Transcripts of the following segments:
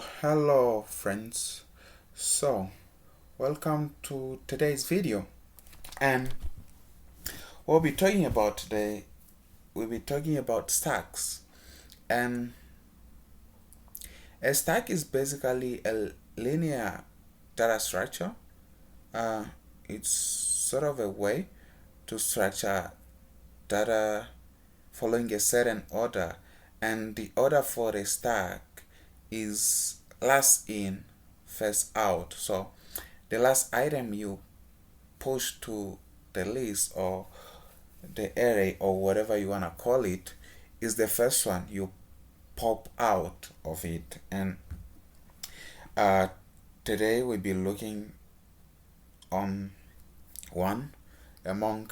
Hello friends. Welcome to today's video. And what we'll be talking about today, we'll be talking about stacks. And a stack is basically a linear data structure. It's sort of a way to structure data following a certain order, and the order for the stack is last in, first out. So the last item you push to the list or the array or whatever you want to call it is the first one you pop out of it. And today we'll be looking on one among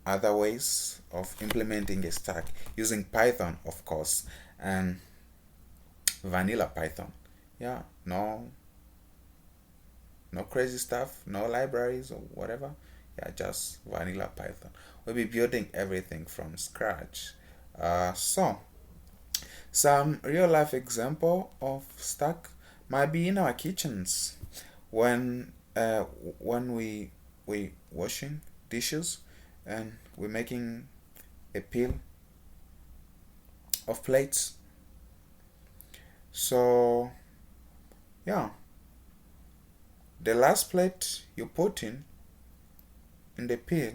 other ways of implementing a stack using Python, of course, and vanilla Python. Yeah, no crazy stuff, no libraries or whatever. Yeah, just vanilla Python. We'll be building everything from scratch. Some real life example of stack might be in our kitchens when we washing dishes and we're making a pile of plates. So yeah, the last plate you put in the pile,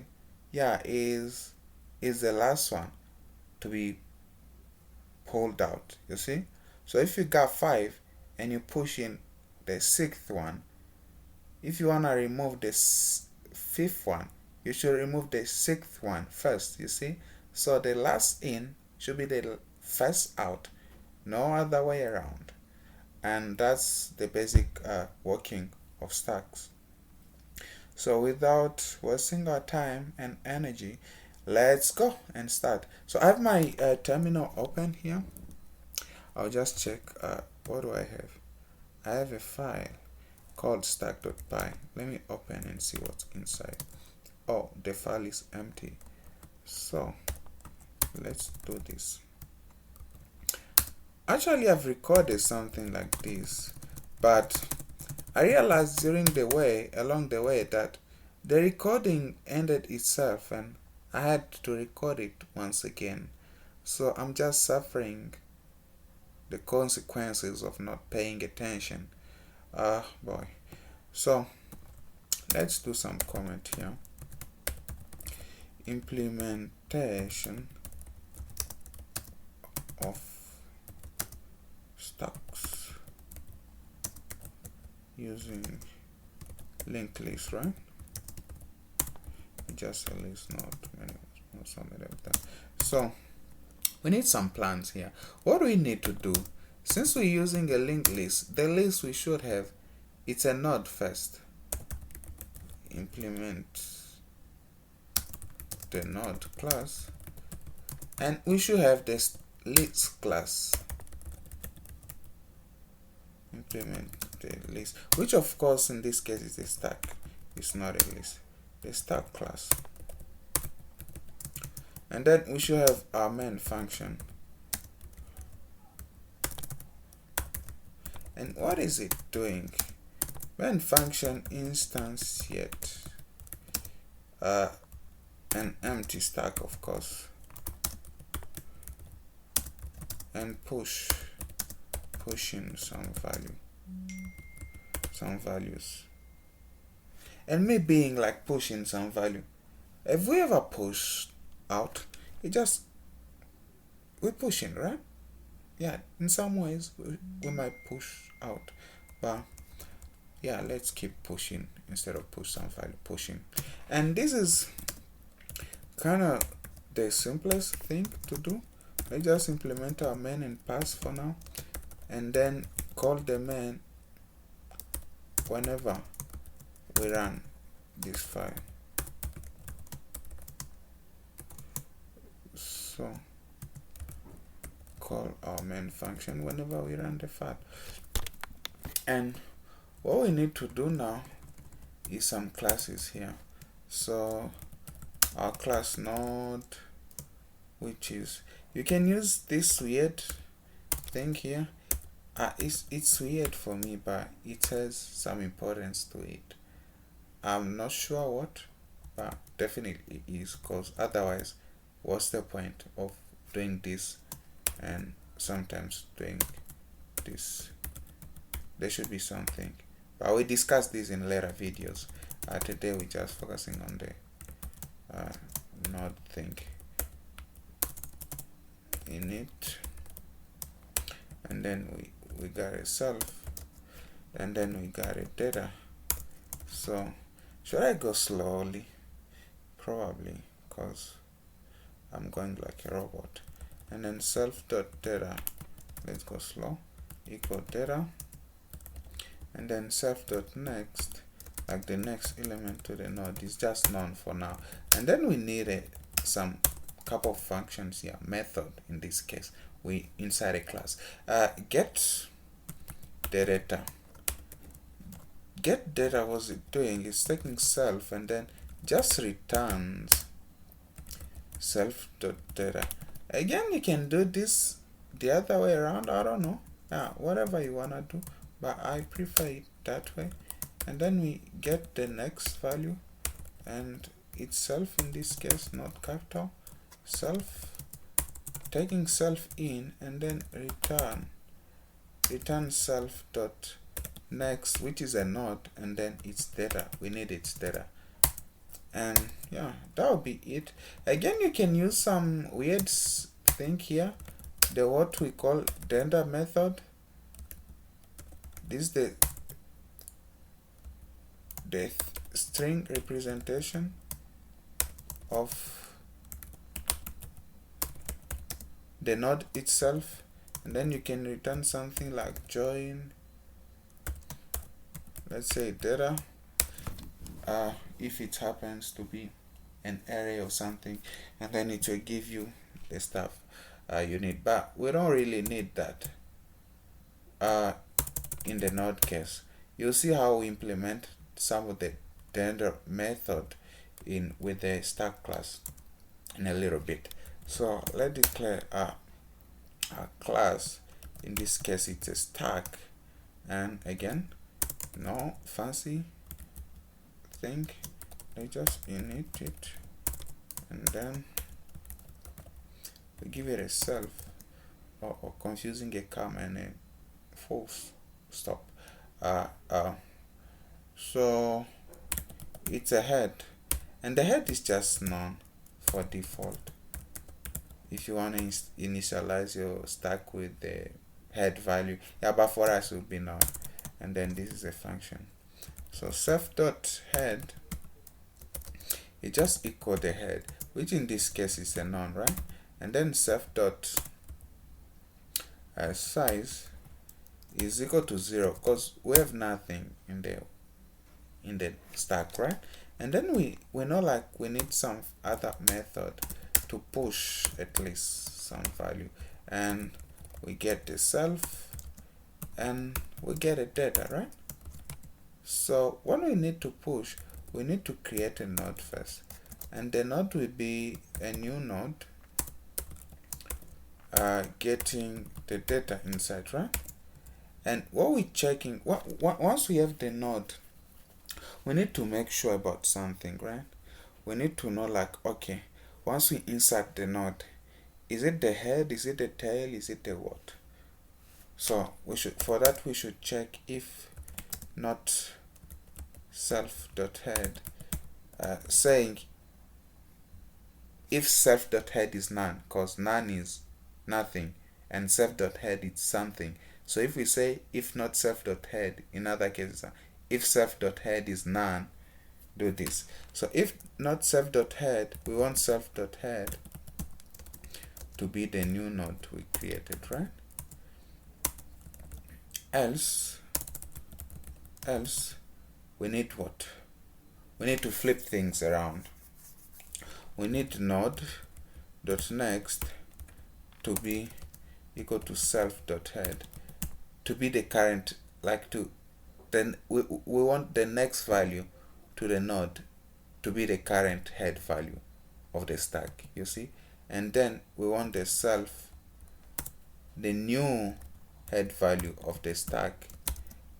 yeah, is the last one to be pulled out, you see. So if you got 5 and you push in the 6th one, if you want to remove the 5th one, you should remove the 6th one first, you see. So the last in should be the first out, no other way around. And that's the basic working of stacks. So without wasting our time and energy, let's go and start. So I have my terminal open here. I'll just check what do I have. I have a file called stack.py. Let me open and see what's inside. Oh, the file is empty. So let's do this. Actually, I've recorded something like this, but I realized along the way that the recording ended itself and I had to record it once again. So I'm just suffering the consequences of not paying attention. Boy. So let's do some comment here. Implementation of stacks using linked list, right? Just a list, not something like that. So we need some plans here. What do we need to do? Since we're using a linked list, the list we should have, it's a node first. Implement the node class, and we should have this list class. Implement the list, which of course in this case is a stack. It's not a list. The stack class. And then we should have our main function. And what is it doing? Main function instantiate an empty stack, of course, and push in some values. And me being like pushing some value. If we ever push out, we're pushing, right? Yeah, in some ways we might push out, but yeah, let's keep pushing instead of push some value, pushing. And this is kind of the simplest thing to do. Let's just implement our main and pass for now, and then call the main whenever we run this file. So call our main function whenever we run the file. And what we need to do now is some classes here. So our class node, which is, you can use this weird thing here, It's weird for me, but it has some importance to it. I'm not sure what, but definitely is, because otherwise, what's the point of doing this and sometimes doing this? There should be something, but we discuss this in later videos. Today we're just focusing on the node thing in it, and then we got a self, and then we got a data. So should I go slowly? Probably, because I'm going like a robot. And then self.data, let's go slow, equal data, and then self.next, like the next element to the node is just none for now. And then we need some couple of functions here, method in this case, we inside a class. Get data. Get data, what's it doing? It's taking self and then just returns self.data. Again, you can do this the other way around, I don't know. Whatever you wanna do, but I prefer it that way. And then we get the next value, and it's self in this case, not capital. Self, taking self in, and then return self dot next, which is a node, and then its data. We need its data. And yeah, that will be it. Again, you can use some weird thing here, the what we call dunder method. This is the string representation of the node itself, and then you can return something like join, let's say data, if it happens to be an array or something, and then it will give you the stuff you need. But we don't really need that in the node case. You'll see how we implement some of the dunder method in with the stack class in a little bit. So let's declare a class. In this case, it's a stack, and again, no fancy thing. They just init it, and then we give it a self, or confusing a comma and a full stop. So it's a head, and the head is just none for default. If you want to initialize your stack with the head value, but for us it will be none. And then this is a function. So self.head, it just equal the head, which in this case is a none, right? And then self.size is equal to 0, because we have nothing in the stack, right? And then we know, like, we need some other method to push at least some value, and we get the self and we get a data, right? So what we need to push, we need to create a node first, and the node will be a new node getting the data inside, right? And what we're checking, once we have the node, we need to make sure about something, right? We need to know, like, okay, once we insert the node, is it the head, is it the tail, is it the what? So for that we should check if not self.head, saying if self.head is none, because none is nothing and self.head is something. So if we say if not self.head, in other cases, if self.head is none, do this. So if not self.head, we want self.head to be the new node we created, right? Else we need what? We need to flip things around. We need node.next to be equal to self.head, to be the current, like, to then we want the next value to the node to be the current head value of the stack, you see. And then we want the self, the new head value of the stack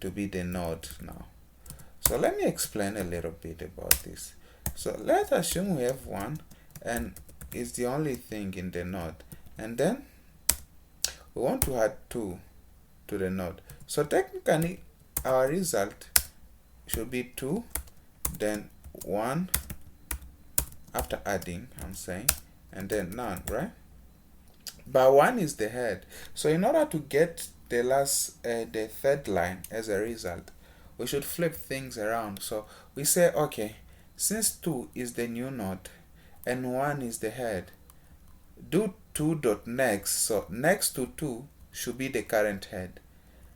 to be the node now. So let me explain a little bit about this. So let's assume we have 1 and it's the only thing in the node, and then we want to add 2 to the node. So technically our result should be 2, then 1 after adding, I'm saying, and then none, right? But 1 is the head. So in order to get the third line as a result, we should flip things around. So we say, okay, since 2 is the new node and 1 is the head, do 2.next. So next to 2 should be the current head,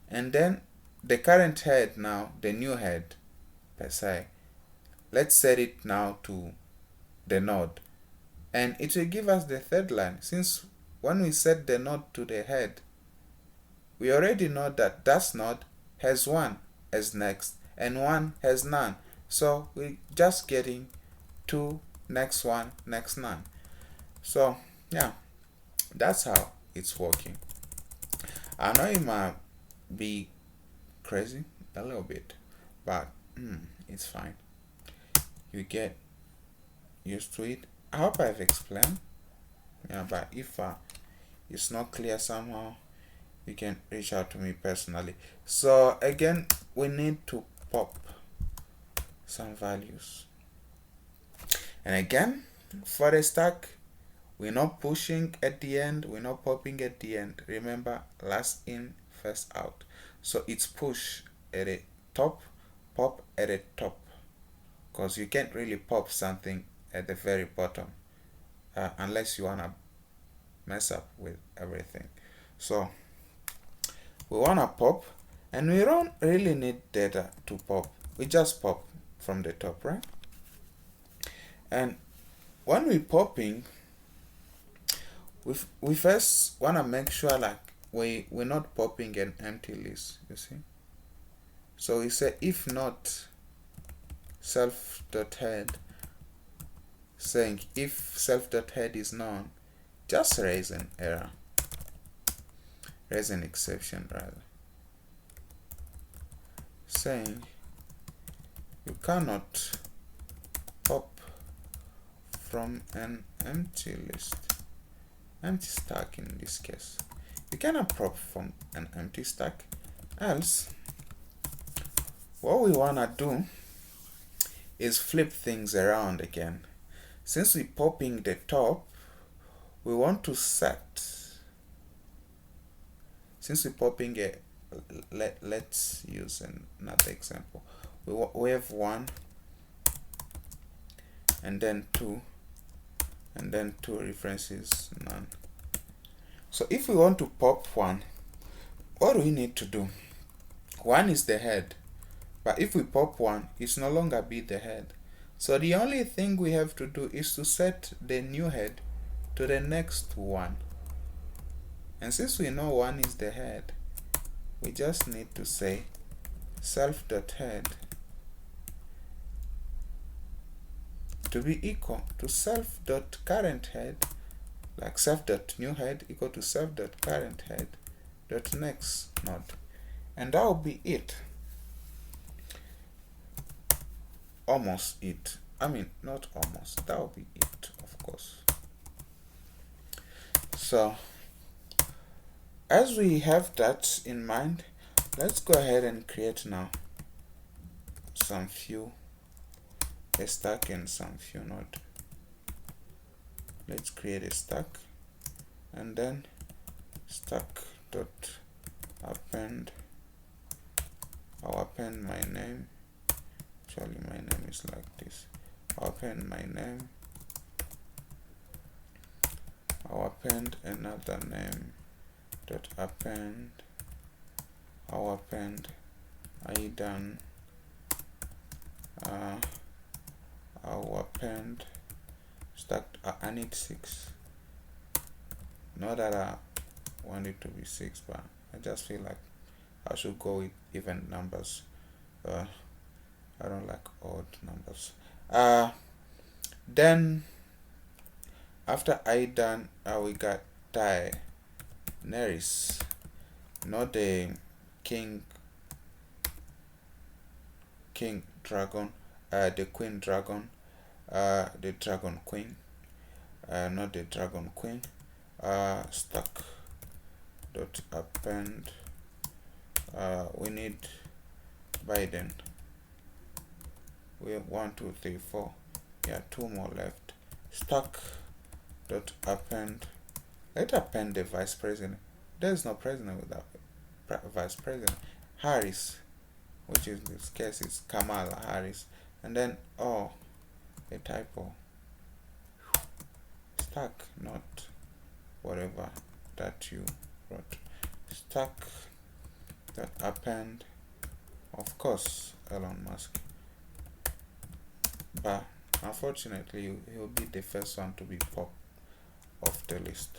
and then the current head, now the new head per se, let's set it now to the node, and it will give us the third line. Since when we set the node to the head, we already know that that node has 1 as next and 1 has none, so we're just getting 2 next 1 next none. So yeah, that's how it's working. I know it might be crazy a little bit, but it's fine. You get used to it. I hope I've explained. Yeah, but if it's not clear somehow, you can reach out to me personally. So again, we need to pop some values, and again, for the stack, we're not pushing at the end, we're not popping at the end. Remember, last in first out. So it's push at the top, pop at the top, because you can't really pop something at the very bottom unless you wanna mess up with everything. So we wanna pop, and we don't really need data to pop. We just pop from the top, right? And when we popping, we first wanna make sure like we're not popping an empty list, you see. So we say if not self.head, saying if self.head is none, just raise an error, raise an exception rather, saying you cannot pop from an empty list, empty stack in this case. You cannot pop from an empty stack, else what we wanna do is flip things around again. Since we're popping the top, we want to set, since we're popping a, let's use another example. We have 1 and then 2 and then 2 references none. So if we want to pop 1, what do we need to do? 1 is the head, but if we pop 1, it's no longer be the head. So the only thing we have to do is to set the new head to the next 1. And since we know 1 is the head, we just need to say self.head to be equal to self.currentHead, like self.newHead equal to self.currentHead dot next node, and that will be it. Almost it. I mean, not almost. That will be it, of course. So, as we have that in mind, let's go ahead and create now a stack and some few node. Let's create a stack, and then stack dot append. I'll append my name. Actually, my name is like this. I'll append my name. I'll append another name. Dot append. I'll append idan. I'll append stack. I need 6. Not that I want it to be 6, but I just feel like I should go with even numbers. I don't like odd numbers. Then after I done, we got Neris not the king dragon, the queen dragon, the dragon queen, not the dragon queen. Stack dot append. We need Biden. We have 1 2 3 4. Yeah, 2 more left. Stack dot append. Let append the vice president. There is no president without vice president. Harris, which in this case is Kamala Harris, and then a typo. Stack, not whatever that you wrote. Stack that append, of course, Elon Musk, but unfortunately he'll be the first one to be popped off the list.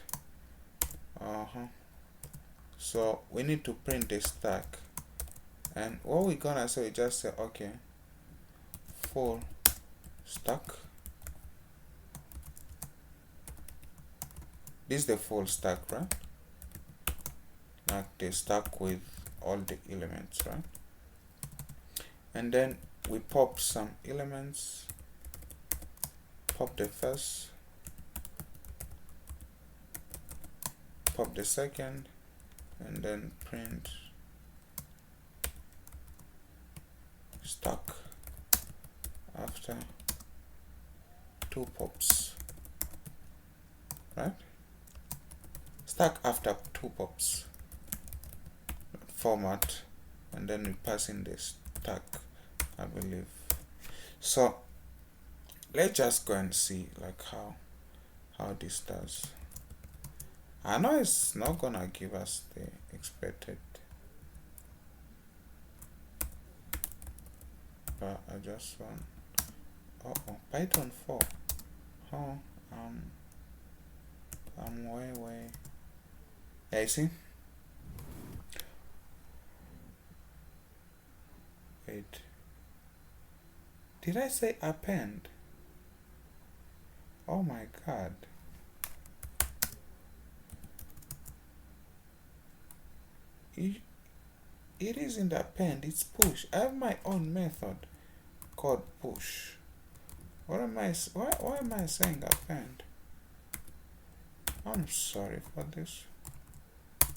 So we need to print the stack, and what we're gonna say, just say okay, full stack. This is the full stack, right? Like the stack with all the elements, right? And then we pop some elements. Pop the first, pop the second, and then print stack after 2 pops, right? Stack after 2 pops format, and then we pass in the stack, I believe. So let's just go and see like how this does. I know it's not gonna give us the expected, but I just want Python 4. I'm way. Yeah, you see? Wait. Did I say append? Oh my god. It isn't append, it's push. I have my own method called push. What am I, why am I saying append? I'm sorry for this.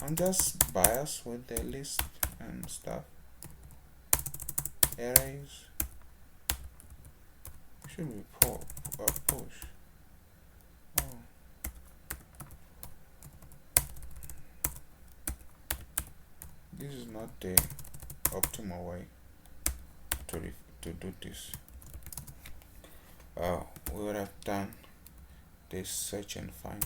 I'm just biased with the list and stuff. Arrays should be push. Oh. This is not the optimal way to do this. We would have done this search and find.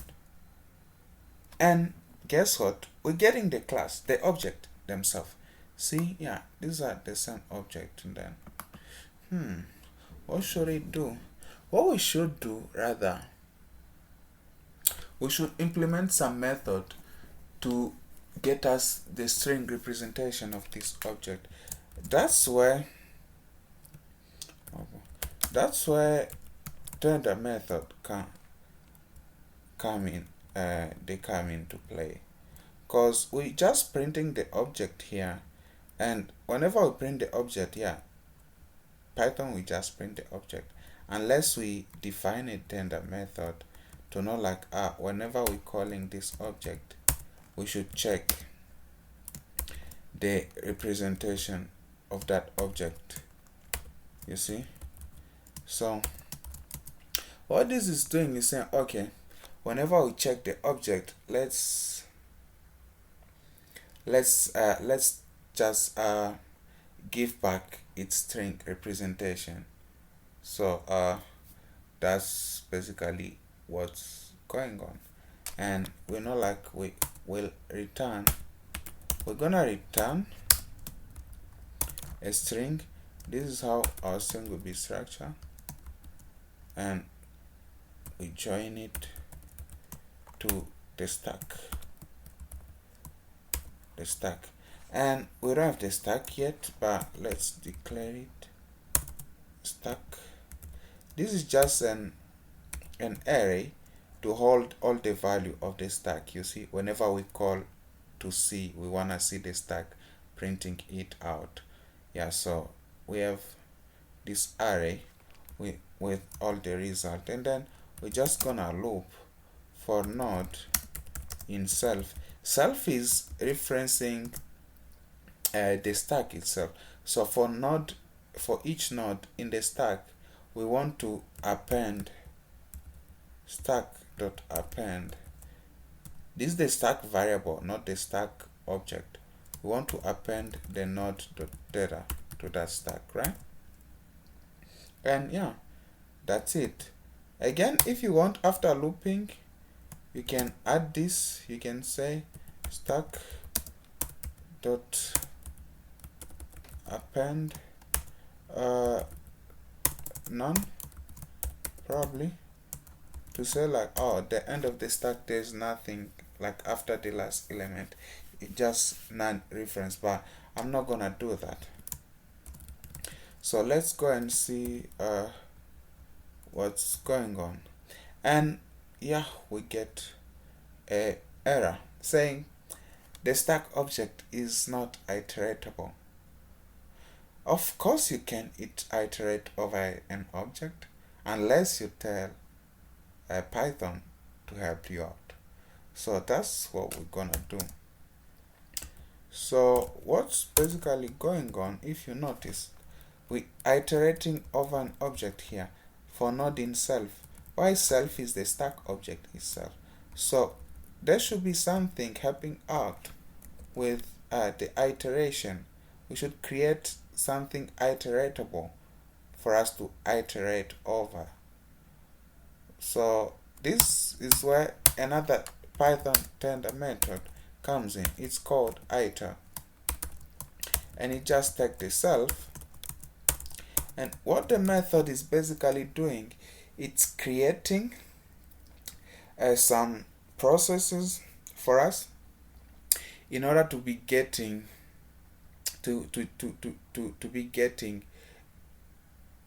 And guess what? We're getting the class, the object themselves. See, yeah, these are the same object. And then, what should it do? What we should do, rather, we should implement some method to get us the string representation of this object. That's where dunder method come in. They come into play, because we just printing the object here, and whenever we print the object, Python we just print the object, unless we define a dunder method to know like whenever we calling this object, we should check the representation of that object. You see? So what this is doing is saying, okay, whenever we check the object, let's just give back its string representation. So that's basically what's going on, and we know like we will return. We're gonna return a string. This is how our string will be structured, and we join it to the stack. And we don't have the stack yet, but let's declare it stack. This is just an array to hold all the value of the stack. You see, whenever we call to see. We want to see the stack printing it out. Yeah, so we have this array with all the result, and then we're just gonna loop for node in self. Self is referencing the stack itself. So for each node in the stack, we want to append stack.append. This is the stack variable, not the stack object. We want to append the node.data to that stack, right? And yeah, that's it. Again, if you want, after looping, you can add this. You can say stack dot append none, probably, to say like, oh, the end of the stack there's nothing, like after the last element, it just none reference, but I'm not gonna do that. So let's go and see what's going on. And yeah, we get a error saying the stack object is not iteratable. Of course you can iterate over an object unless you tell Python to help you out. So that's what we're gonna do. So what's basically going on, if you notice, we're iterating over an object here for node in self. Why self is the stack object itself. So there should be something helping out with the iteration. We should create something iteratable for us to iterate over. So this is where another Python tender method comes in. It's called iter, and it just takes the self, and what the method is basically doing, it's creating some processes for us in order to be getting to be getting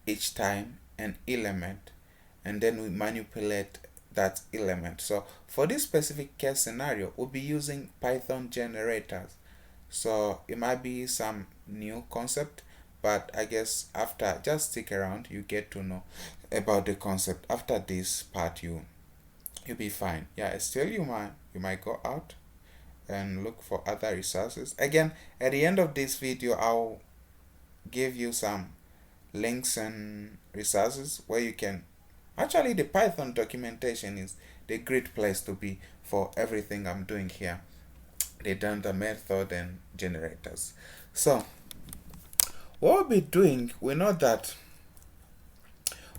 each time an element, and then we manipulate that element. So for this specific case scenario, we'll be using Python generators. So it might be some new concept, but I guess after, just stick around, you get to know about the concept. After this part, you'll be fine. Yeah, still you might go out and look for other resources. Again, at the end of this video, I'll give you some links and resources where you can, actually the Python documentation is the great place to be for everything I'm doing here, the dunder method and generators. So what we'll be doing, we know that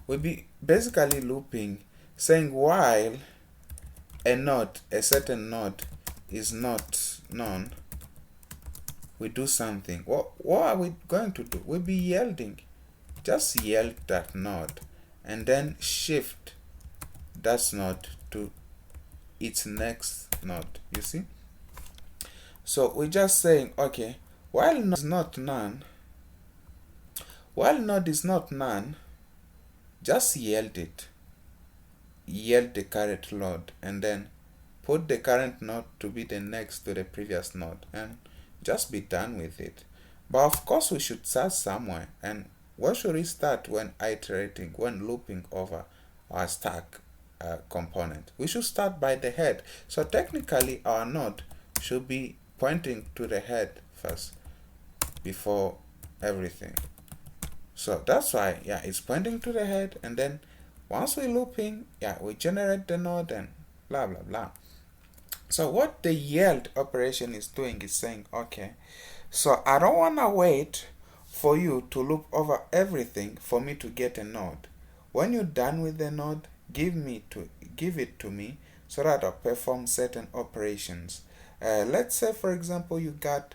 we'll be basically looping, saying while a certain node is not known, we do something. What are we going to do? We'll be yielding. Just yield that node and then shift that node to its next node. You see? So we're just saying, okay, while node is not none, just yield it. Yield the current node and then put the current node to be the next to the previous node, and just be done with it. But of course we should start somewhere, and where should we start when iterating, when looping over our stack component? We should start by the head. So technically our node should be pointing to the head first before everything. So that's why, yeah, it's pointing to the head, and then once we're looping, yeah, we generate the node and blah blah blah. So what the yield operation is doing is saying, okay, so I don't want to wait for you to loop over everything for me to get a node. When you're done with the node, give it to me so that I'll perform certain operations. Let's say, for example, you got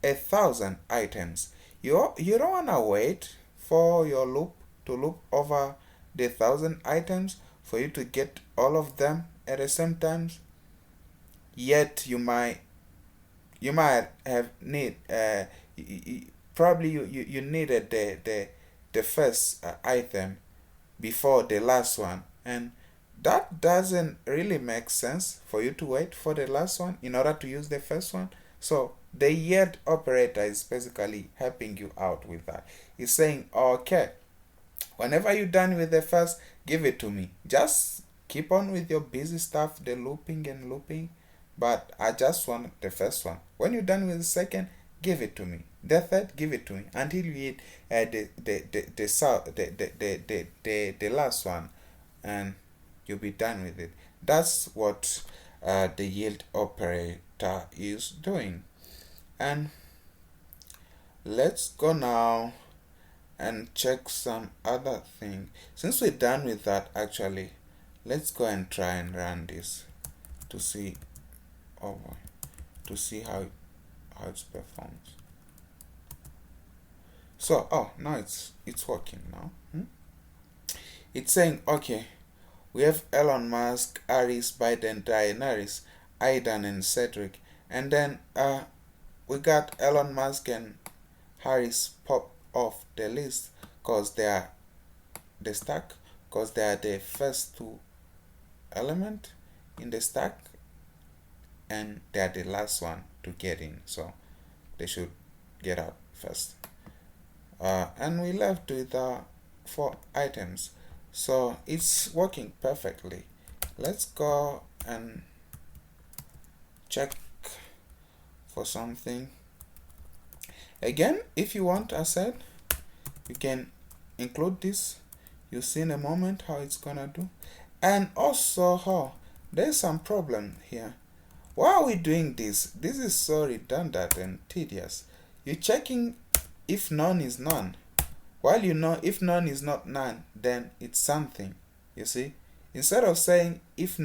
1,000 items. You don't want to wait for your loop to loop over the 1,000 items for you to get all of them at the same time. Yet you might have probably you needed the first item before the last one, and that doesn't really make sense for you to wait for the last one in order to use the first one. So the yield operator is basically helping you out with that. It's saying, okay, whenever you're done with the first, give it to me. Just keep on with your busy stuff, the looping and looping, but I just want the first one. When you're done with the second, give it to me. The third, give it to me until you hit the last one, and you'll be done with it. That's what the yield operator is doing. And let's go now and check some other thing. Since we're done with that, actually, let's go and try and run this to see how it performs. So now it's working now. It's saying, okay, we have Elon Musk, Harris, Biden, Daenerys, Aidan, and Cedric, and then we got Elon Musk and Harris pop off the list because they are the stack, because they are the first two element in the stack, and they are the last one to get in, so they should get out first. And we left with 4 items, so it's working perfectly. Let's go and check for something. Again, if you want, I said, you can include this. You'll see in a moment how it's gonna do. And also, there's some problem here. Why are we doing this? This is so redundant and tedious. You're checking if none is none. While you know if none is not none, then it's something. You see? Instead of saying if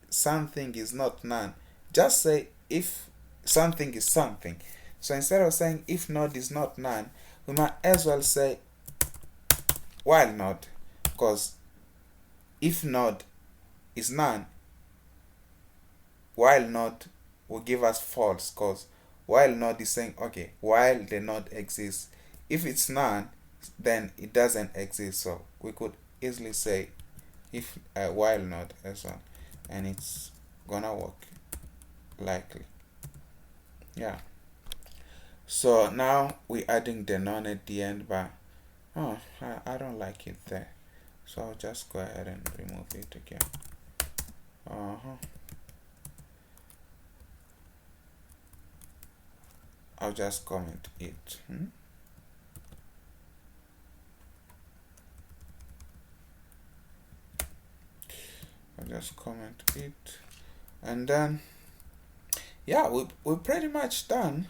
something is not none, just say if something is something. So instead of saying if node is not none, we might as well say while node, because if node is none, while node will give us false, because while node is saying, okay, while the node exists. If it's none, then it doesn't exist. So we could easily say if while node as well, and it's gonna work likely. Yeah. So now we're adding the none at the end, but I don't like it there. So I'll just go ahead and remove it again. I'll just comment it. I'll just comment it, and then yeah, we're pretty much done.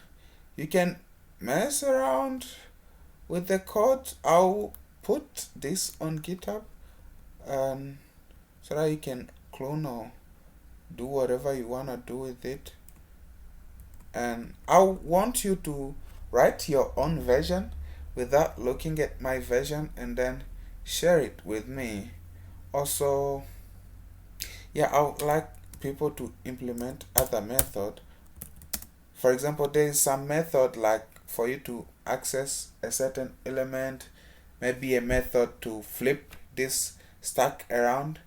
You can mess around with the code. I'll put this on GitHub so that you can clone or do whatever you want to do with it. And I want you to write your own version without looking at my version, and then share it with me. Also, yeah, I would like people to implement other method. For example, there is some method like for you to access a certain element, maybe a method to flip this stack around.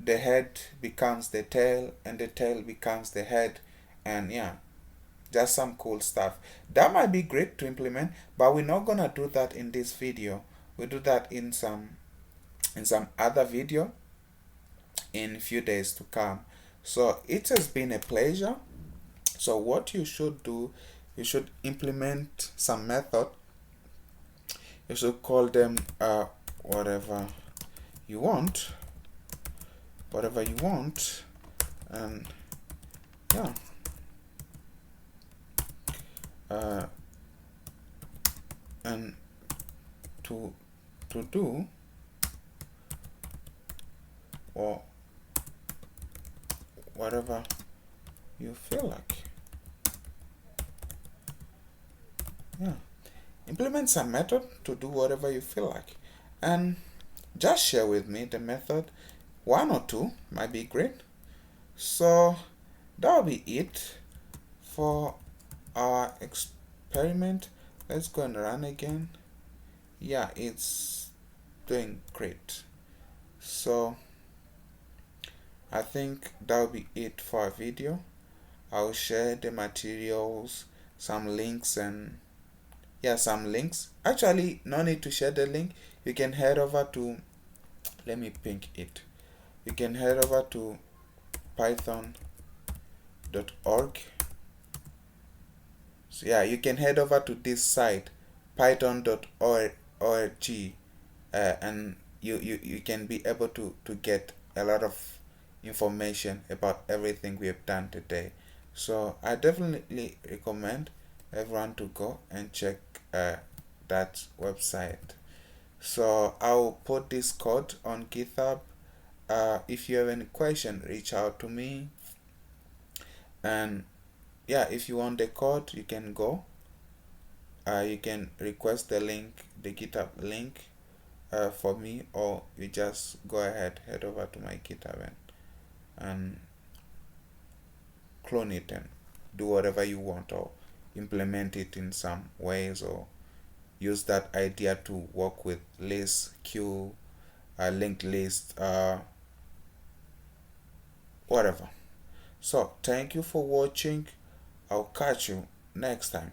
The head becomes the tail and the tail becomes the head, and yeah, just some cool stuff. That might be great to implement, but we're not gonna do that in this video. We'll do that in some other video in a few days to come. So it has been a pleasure. So what you should do, you should implement some method. You should call them whatever you want, and yeah, and to do or whatever you feel like. Yeah, implement some method to do whatever you feel like, and just share with me the method. 1 or 2 might be great. So that'll be it for our experiment. Let's go and run again. Yeah, it's doing great. So I think that'll be it for our video. I'll share the materials, some links, and yeah, some links. Actually, no need to share the link. You can head over to, let me ping it. You can head over to python.org. So yeah, you can head over to this site, python.org, and you can be able to get a lot of information about everything we have done today. So I definitely recommend everyone to go and check that website. So I'll put this code on GitHub. If you have any question, reach out to me. And yeah, if you want the code, you can go. You can request the link, the GitHub link, for me, or you just go ahead, head over to my GitHub and clone it and do whatever you want, or implement it in some ways, or use that idea to work with list, queue, linked list, whatever. So thank you for watching. I'll catch you next time.